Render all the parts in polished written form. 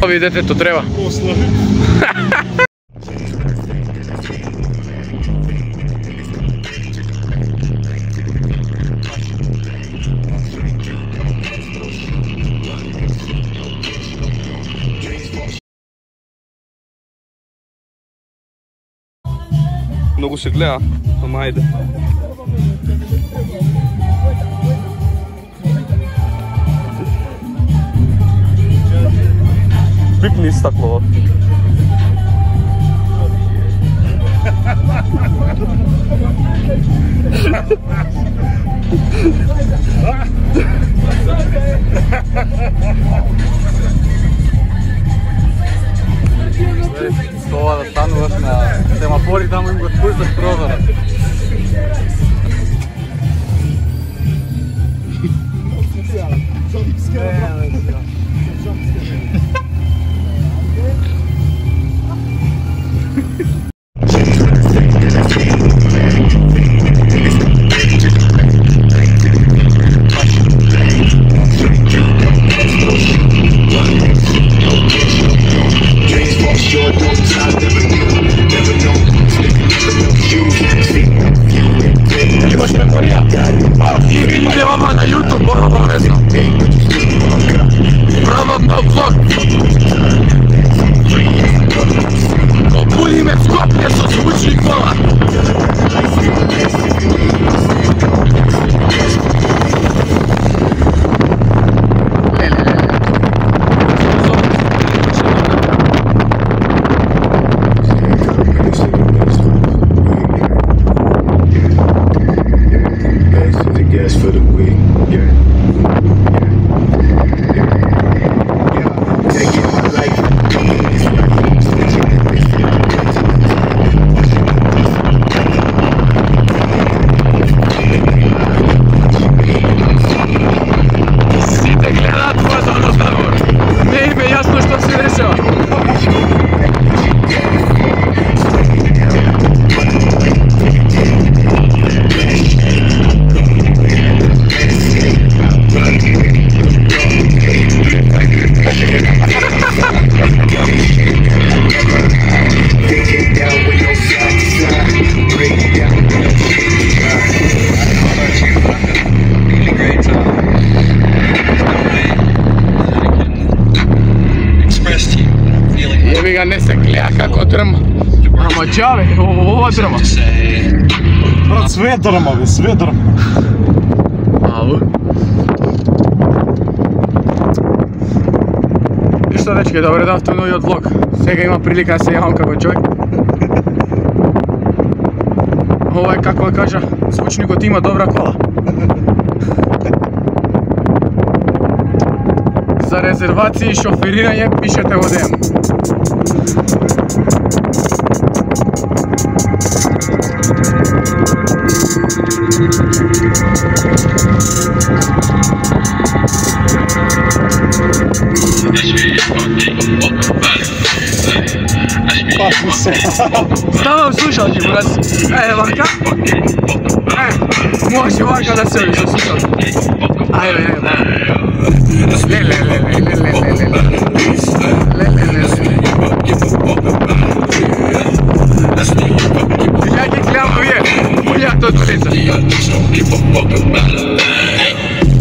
Vidite, to treba. Много се гледа, ама айде. Пикни стъклова. Това да стануваш на семафори, там им го спущаш прозора. Идеме на YouTube, обавезно. Правам на влог. Обудиме Скопје со звучни кола. Jebiga, ne se gleda kako drma. Ама дžave, ова drma. Брат, sve drma, bе, sve drma. Ало. И што, дечки, добре дојавте новиот влог. Сега има прилика да се јавам како човек. Ова е, како да кажа, звучникот има добра кола. За резервации и шофирирање пишете во DM. Ставам слушалки, брат. Вака. Може вака да се оди со слушалки. Ајде. Я ги гледам овие, мулјата од лица.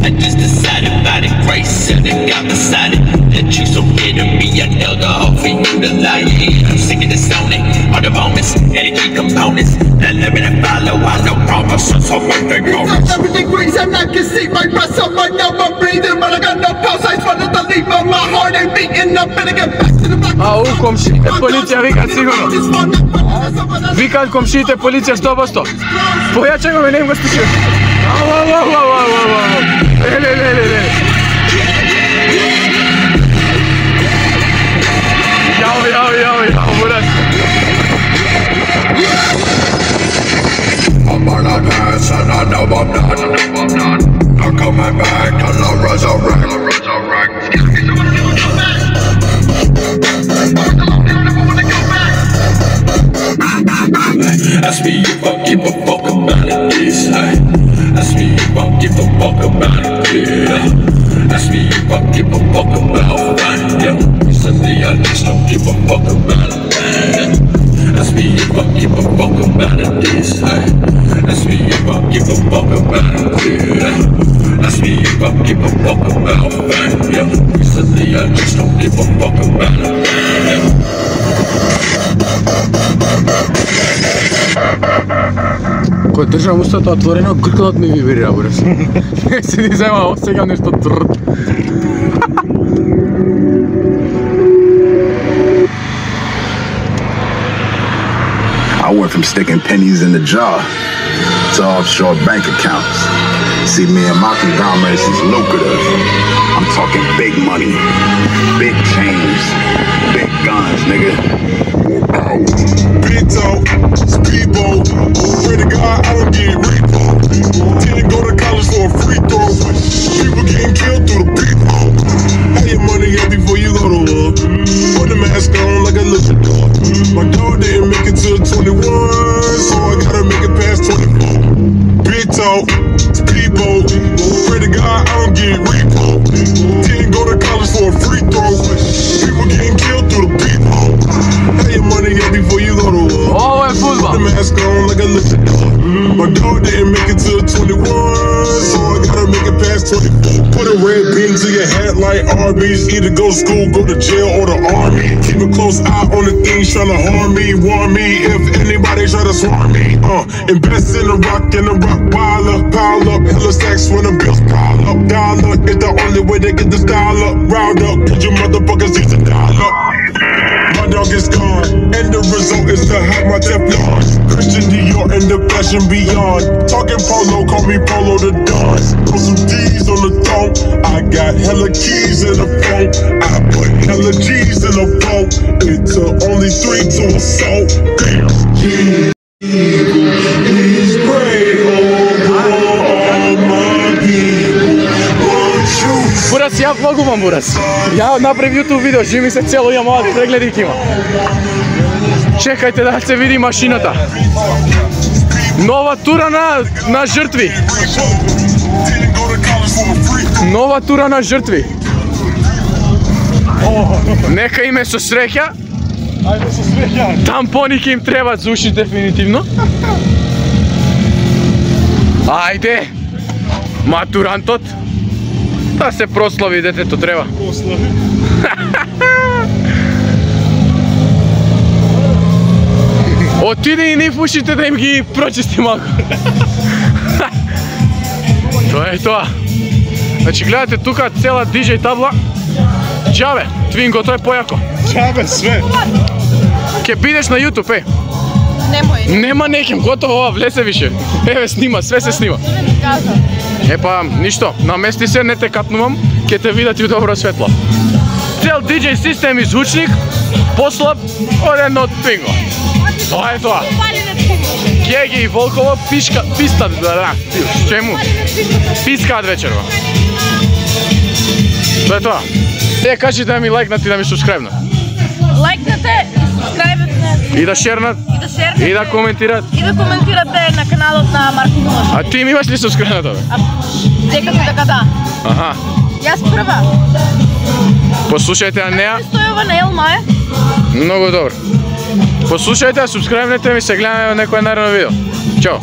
I just decided by the grace and it got decided that you so bitter to me. I nailed the hope for you to lie. I'm sick of this zoning, all the moments, energy components. That living and follow, I know promises, so make they go. Everything breathes and I can see my breath, so I know I'm breathing, but I got no pulse. I just wanted to leave, but my heart ain't beating. I'm gonna get back to the back. Ау, комшиите, полиција викаат сигурно. Викаат комшиите, полиција 100%. Појачај го, ме не им го стиши. Ау. Ле. Јао, брат. I'm on a pass and I know I'm not. I'm coming back till I resurrect. Ask me if I give a fuck about it, this. me if I give a fuck about it, yeah. Ask me if I give a fuck about fun, yeah. Recently I just don't give a fuck about it, yeah. Ask me if I give a fuck about it, this, hey. Ask me if I give a fuck about it, yeah. Ask me if I give a fuck about fun, yeah. Recently I just don't give a fuck about it, yeah. Кога држам устата отворено, кркнот ми вибрира, брат. Не се ни зема, осеќам нешто тррт. I went from sticking pennies in the jar to offshore bank accounts. See, me and my conglomerates is lucrative. I'm talking big money, big chains, big guns, nigga. Big talk, speedboat. Pray to God I don't get repo. Didn't go to college for a free throw. People getting killed through the peephole. Have your money up before you go to war. Put the mask on like a little dog. My dog didn't make it to 21, so I gotta make it past 24. Big talk, speedboat. Pray to God I don't get repo. Didn't go to college for a free throw. People getting killed through the peephole. Have your money up before you go to war. Ovo je fudbal. Put the mask on like a little dog. My dog didn't make it to 21, so I gotta make it past 24. Put a red beam to your head like Arby's. Either go to school, go to jail, or the army. Keep a close eye on the things tryna harm me. Warn me if anybody try to swarm me. Invest in a rock piler. Pile up hella stacks when the bills pile up. Dollar is the only way they get this dollar. Round up, cause you motherfuckers need to dial up. My dog is gone, and the result is to have my Teflon. Christian Dior and the fashion beyond. Talking polo, call me Polo the Don. Put some D's on the throne. I got hella keys in the phone. I put hella G's in the phone. It took only 3 to assault. Damn. Please pray over all my people. Бурас, ја влогувам, Бурас. Ја направив YouTube видео, живи се цело, имам оваа прегледи ќе има. Чекајте да се види машината. Нова тура на жртви. Нова тура на жртви. Нека име со среќа. Ајде со среќа. Тампони ќе им требаат за уши дефинитивно. Ајде. Матурантот. Да се прослави детето треба. Прослави. Отиде и нив ушите да им ги прочисти малку. Тоа е тоа. Значи гледате тука цела DJ табла. Џабе, Твинго, тоа е појако. Џабе све. Ке бидеш на YouTube, е. Немој. Нема неким, готово ова, влезе више. Еве, снима, све се снима. Епа, ништо, намести се, не те катнувам, ке те видат и у добро светло. Цел DJ систем и звучник, послаб од едно од Твинго. Тоа е тоа. Геги и Волкова пистат, чему? Пискаат вечерва. Тоа е тоа. Те кажи да ми лайкнат и да ми субскрайбнат. Лайкнете, субскрайбнете. И да шернат. И да коментират. И да коментирате на каналот на Марко Милош. А ти ми имаш ли субскрайбнат ове? Дека си дека да. Аха. Јас прва. Послушајте ја неа. Стојова на Елма е. Многу добро. Послушајте, субскрайбнете ми, се гледаме во некој наредно видео. Чао.